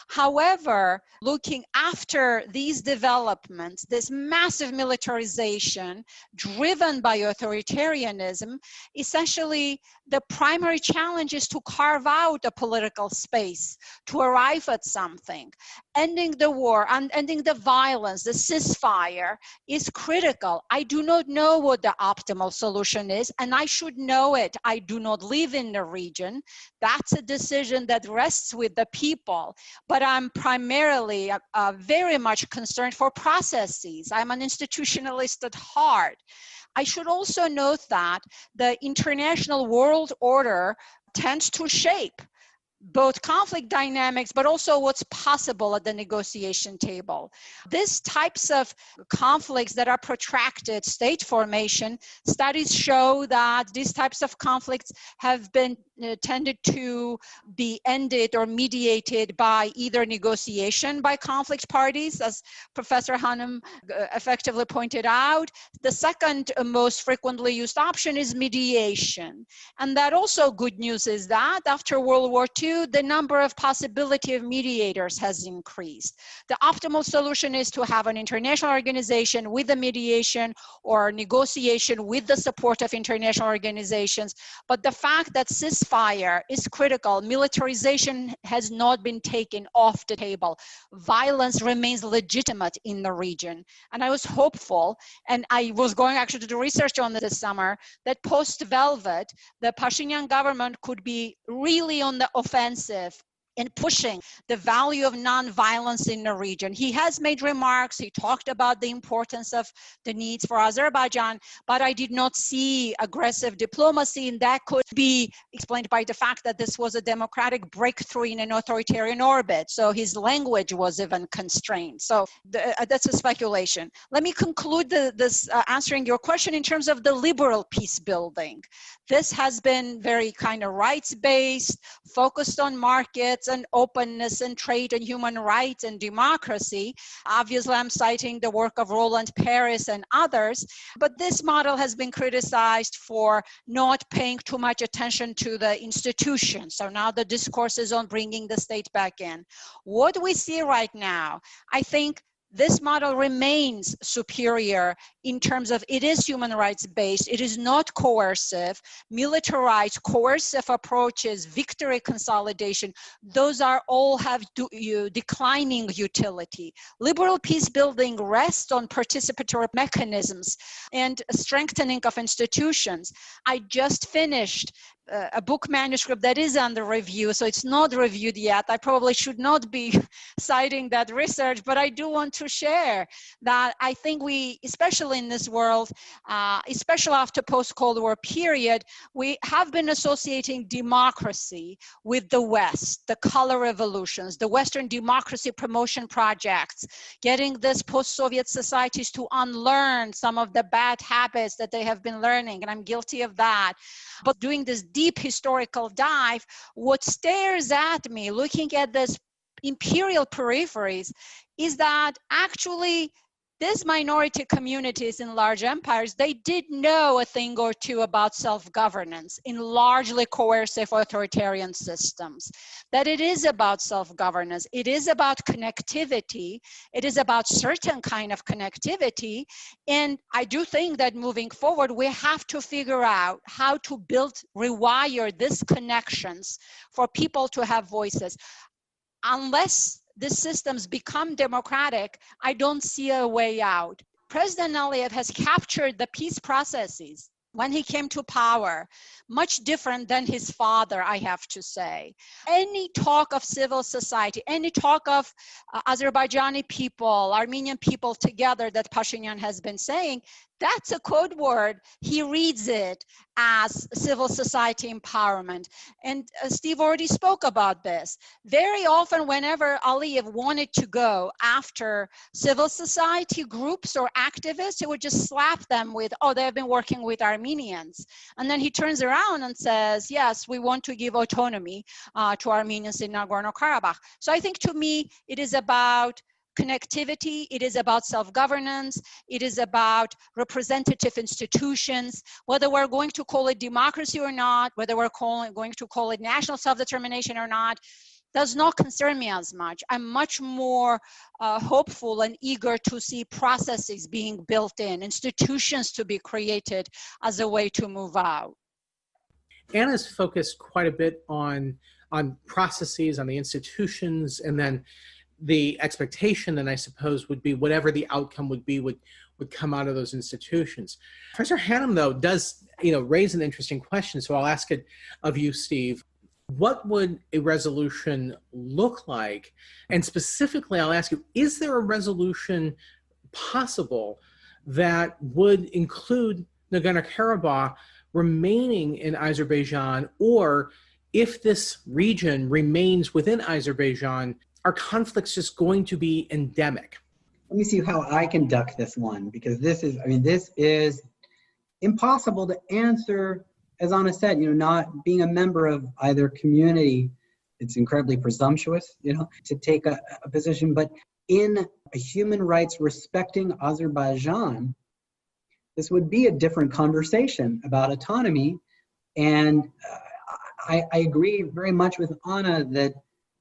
However, looking after these developments, this massive militarization driven by authoritarianism, essentially the primary challenge is to carve out a political space, to arrive at something. Ending the war and ending the violence, the ceasefire is critical. I do not know what the optimal solution is, and I should know it. I do not live in the region. That's a decision that rests with the people. But I'm primarily very much concerned for processes. I'm an institutionalist at heart. I should also note that the international world order tends to shape both conflict dynamics, but also what's possible at the negotiation table. These types of conflicts that are protracted, state formation, studies show that these types of conflicts have been tended to be ended or mediated by either negotiation by conflict parties, as Professor Hannum effectively pointed out. The second most frequently used option is mediation. And that also good news is that after World War II, two, the number of possibility of mediators has increased. The optimal solution is to have an international organization with a mediation or negotiation with the support of international organizations. But the fact that ceasefire is critical, militarization has not been taken off the table. Violence remains legitimate in the region. And I was hopeful, and I was going actually to do research on this summer, that post-Velvet, the Pashinyan government could be really on the offensive in pushing the value of nonviolence in the region. He has made remarks, he talked about the importance of the needs for Azerbaijan, but I did not see aggressive diplomacy, and that could be explained by the fact that this was a democratic breakthrough in an authoritarian orbit, so his language was even constrained. So that's a speculation. Let me conclude this answering your question in terms of the liberal peace building. This has been very kind of rights-based, focused on markets and openness and trade and human rights and democracy. Obviously, I'm citing the work of Roland Paris and others, but this model has been criticized for not paying too much attention to the institutions. So now the discourse is on bringing the state back in. What we see right now, I think, this model remains superior in terms of it is human rights based, it is not coercive, militarized, coercive approaches, victory consolidation, those are all have declining utility. Liberal peace building rests on participatory mechanisms and strengthening of institutions. I just finished a book manuscript that is under review, so it's not reviewed yet. I probably should not be citing that research, but I do want to share that I think we, especially in this world, especially after post-Cold War period, we have been associating democracy with the West, the color revolutions, the Western democracy promotion projects, getting this post-Soviet societies to unlearn some of the bad habits that they have been learning, and I'm guilty of that. But doing this deep historical dive, what stares at me looking at this imperial peripheries is that actually these minority communities in large empires, they did know a thing or two about self-governance in largely coercive authoritarian systems, that it is about self-governance, it is about connectivity, it is about certain kind of connectivity, and I do think that moving forward, we have to figure out how to build, rewire these connections for people to have voices. Unless these systems become democratic, I don't see a way out. President Aliyev has captured the peace processes when he came to power, much different than his father, I have to say. Any talk of civil society, any talk of Azerbaijani people, Armenian people together that Pashinyan has been saying, that's a code word. He reads it as civil society empowerment. And Steve already spoke about this. Very often, whenever Aliyev wanted to go after civil society groups or activists, he would just slap them with, oh, they've been working with Armenians. And then he turns around and says, yes, we want to give autonomy to Armenians in Nagorno-Karabakh. So I think to me, it is about connectivity, it is about self-governance, it is about representative institutions, whether we're going to call it democracy or not, whether we're going to call it national self-determination or not, does not concern me as much. I'm much more hopeful and eager to see processes being built in, institutions to be created as a way to move out. Anna's focused quite a bit on processes, on the institutions, and then the expectation then I suppose would be whatever the outcome would be would come out of those institutions. Professor Hannum, though, does raise an interesting question, so I'll ask it of you, Steve. What would a resolution look like? And specifically, I'll ask you, is there a resolution possible that would include Nagorno-Karabakh remaining in Azerbaijan, or if this region remains within Azerbaijan, are conflicts just going to be endemic? Let me see how I can duck this one, because this is impossible to answer. As Anna said, not being a member of either community, it's incredibly presumptuous, to take a position. But in a human rights respecting Azerbaijan, this would be a different conversation about autonomy. And I agree very much with Anna that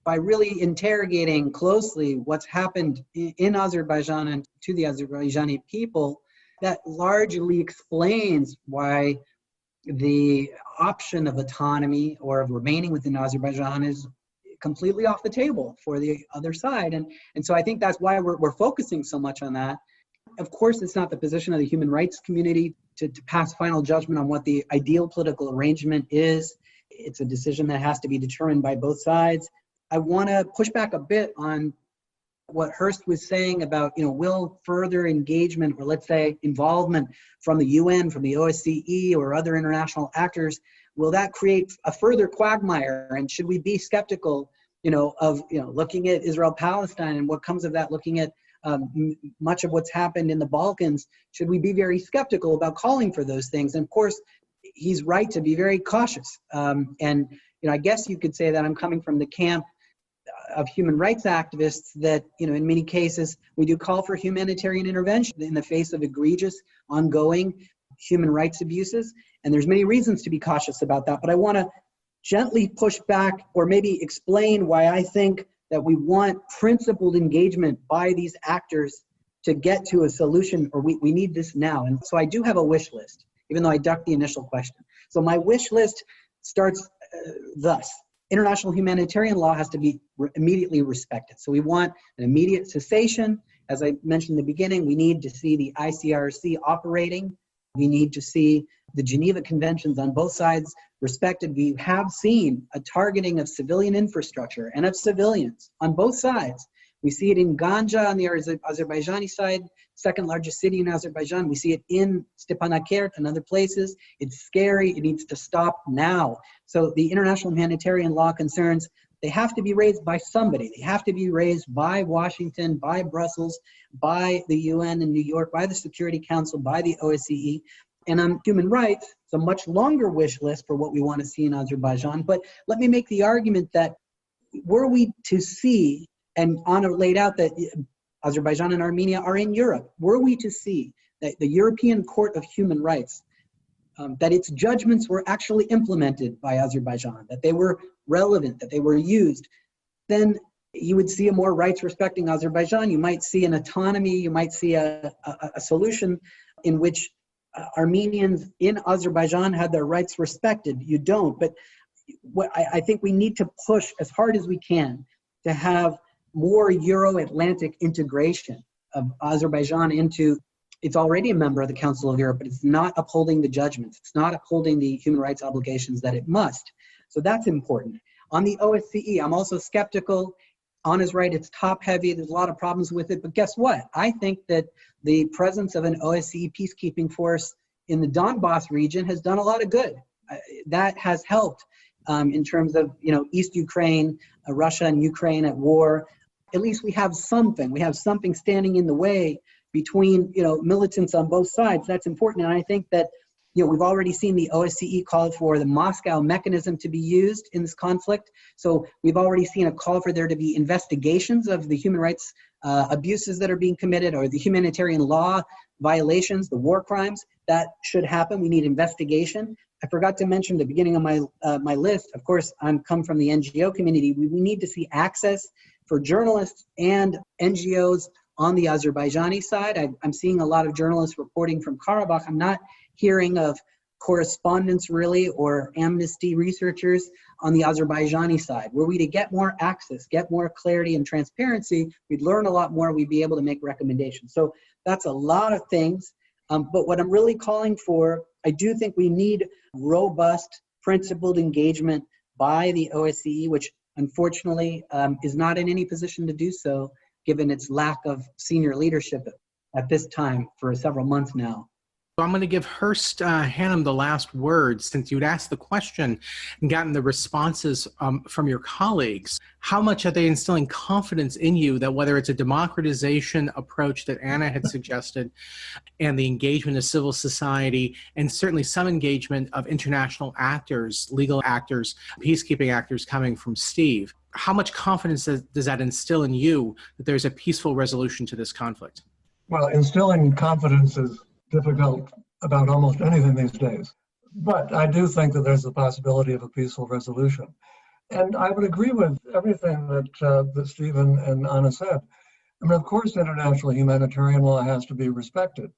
by really interrogating closely what's happened in Azerbaijan and to the Azerbaijani people, that largely explains why the option of autonomy or of remaining within Azerbaijan is completely off the table for the other side. And so I think that's why we're focusing so much on that. Of course, it's not the position of the human rights community to pass final judgment on what the ideal political arrangement is. It's a decision that has to be determined by both sides. I want to push back a bit on what Hurst was saying about, will further engagement, or let's say involvement from the UN, from the OSCE or other international actors, will that create a further quagmire? And should we be skeptical, of, looking at Israel-Palestine and what comes of that, looking at much of what's happened in the Balkans? Should we be very skeptical about calling for those things? And of course, he's right to be very cautious. And I guess you could say that I'm coming from the camp of human rights activists that, in many cases, we do call for humanitarian intervention in the face of egregious, ongoing human rights abuses. And there's many reasons to be cautious about that. But I want to gently push back, or maybe explain why I think that we want principled engagement by these actors to get to a solution, or we need this now. And so I do have a wish list, even though I ducked the initial question. So my wish list starts thus. International humanitarian law has to be immediately respected. So we want an immediate cessation. As I mentioned in the beginning, we need to see the ICRC operating. We need to see the Geneva Conventions on both sides respected. We have seen a targeting of civilian infrastructure and of civilians on both sides. We see it in Ganja on the Azerbaijani side, second largest city in Azerbaijan. We see it in Stepanakert and other places. It's scary. It needs to stop now. So the international humanitarian law concerns, they have to be raised by somebody. They have to be raised by Washington, by Brussels, by the UN in New York, by the Security Council, by the OSCE. And on human rights, it's a much longer wish list for what we want to see in Azerbaijan. But let me make the argument that were we to see, and Anna laid out that Azerbaijan and Armenia are in Europe, were we to see that the European Court of Human Rights, that its judgments were actually implemented by Azerbaijan, that they were relevant, that they were used, then you would see a more rights-respecting Azerbaijan. You might see an autonomy. You might see a solution in which Armenians in Azerbaijan had their rights respected. You don't. But what I think we need to push as hard as we can to have more Euro-Atlantic integration of Azerbaijan into, it's already a member of the Council of Europe, but it's not upholding the judgments. It's not upholding the human rights obligations that it must. So that's important. On the OSCE, I'm also skeptical. Anna's right, it's top-heavy. There's a lot of problems with it. But guess what? I think that the presence of an OSCE peacekeeping force in the Donbass region has done a lot of good. That has helped in terms of, East Ukraine, Russia and Ukraine at war. At least we have something. We have something standing in the way between, militants on both sides. That's important. And I think that, we've already seen the OSCE call for the Moscow mechanism to be used in this conflict. So we've already seen a call for there to be investigations of the human rights abuses that are being committed, or the humanitarian law violations, the war crimes. That should happen. We need investigation. I forgot to mention at the beginning of my list, of course, I'm come from the NGO community. We need to see access for journalists and NGOs on the Azerbaijani side. I'm seeing a lot of journalists reporting from Karabakh. I'm not hearing of correspondence really, or Amnesty researchers on the Azerbaijani side. Were we to get more access, get more clarity and transparency, we'd learn a lot more, we'd be able to make recommendations. So that's a lot of things. But what I'm really calling for, I do think we need robust, principled engagement by the OSCE, which unfortunately is not in any position to do so, given its lack of senior leadership at this time for several months now. I'm going to give Hurst Hannum the last word, since you'd asked the question and gotten the responses from your colleagues. How much are they instilling confidence in you that whether it's a democratization approach that Anna had suggested, and the engagement of civil society, and certainly some engagement of international actors, legal actors, peacekeeping actors coming from Steve, how much confidence does that instill in you that there's a peaceful resolution to this conflict? Well, instilling confidence is difficult about almost anything these days. But I do think that there's the possibility of a peaceful resolution. And I would agree with everything that Stephen and Anna said. I mean, of course, international humanitarian law has to be respected.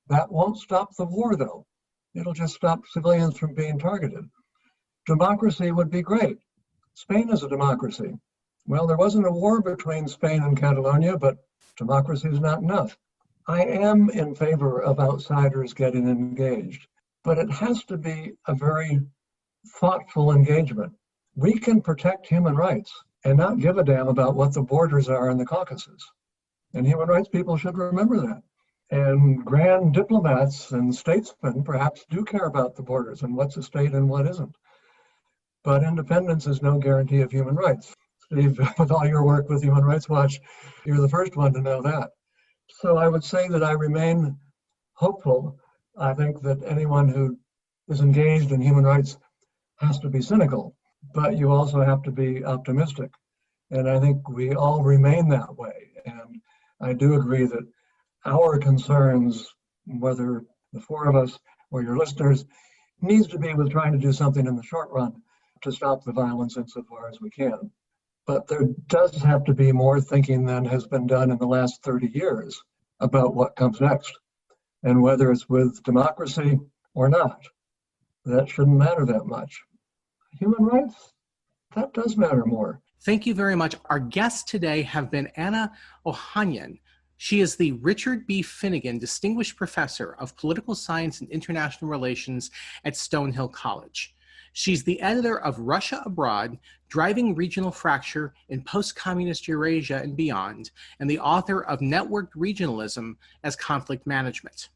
That won't stop the war, though. It'll just stop civilians from being targeted. Democracy would be great. Spain is a democracy. Well, there wasn't a war between Spain and Catalonia, but democracy is not enough. I am in favor of outsiders getting engaged, but it has to be a very thoughtful engagement. We can protect human rights and not give a damn about what the borders are in the Caucasus. And human rights people should remember that. And grand diplomats and statesmen perhaps do care about the borders and what's a state and what isn't. But independence is no guarantee of human rights. Steve, with all your work with Human Rights Watch, you're the first one to know that. So I would say that I remain hopeful. I think that anyone who is engaged in human rights has to be cynical, but you also have to be optimistic. And I think we all remain that way. And I do agree that our concerns, whether the four of us or your listeners, needs to be with trying to do something in the short run to stop the violence insofar as we can. But there does have to be more thinking than has been done in the last 30 years about what comes next, and whether it's with democracy or not. That shouldn't matter that much. Human rights, that does matter more. Thank you very much. Our guests today have been Anna Ohanyan. She is the Richard B. Finnegan Distinguished Professor of Political Science and International Relations at Stonehill College. She's the editor of Russia Abroad, Driving Regional Fracture in Post-Communist Eurasia and Beyond, and the author of Networked Regionalism as Conflict Management.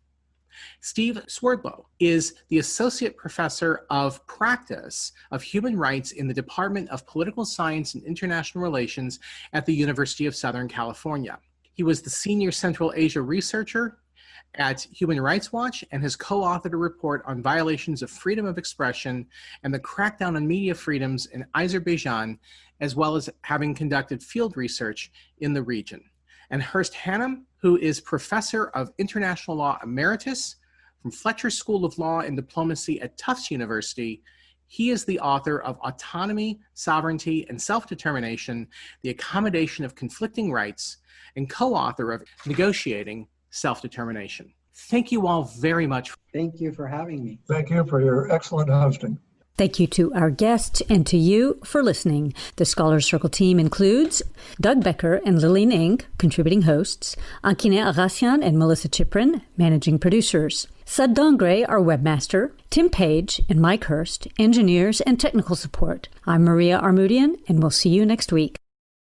Steve Swerdlow is the Associate Professor of Practice of Human Rights in the Department of Political Science and International Relations at the University of Southern California. He was the Senior Central Asia Researcher at Human Rights Watch and has co-authored a report on violations of freedom of expression and the crackdown on media freedoms in Azerbaijan, as well as having conducted field research in the region. And Hurst Hannum, who is Professor of International Law Emeritus from Fletcher School of Law and Diplomacy at Tufts University. He is the author of Autonomy, Sovereignty, and Self-Determination, the Accommodation of Conflicting Rights, and co-author of Negotiating Self-Determination. Thank you all very much. Thank you for having me. Thank you for your excellent hosting. Thank you to our guests and to you for listening. The Scholars Circle team includes Doug Becker and Lillian Ng, contributing hosts, Ankine Agasian and Melissa Chiprin, managing producers, Sud Dongre, our webmaster, Tim Page and Mike Hurst, engineers and technical support. I'm Maria Armoudian, and we'll see you next week.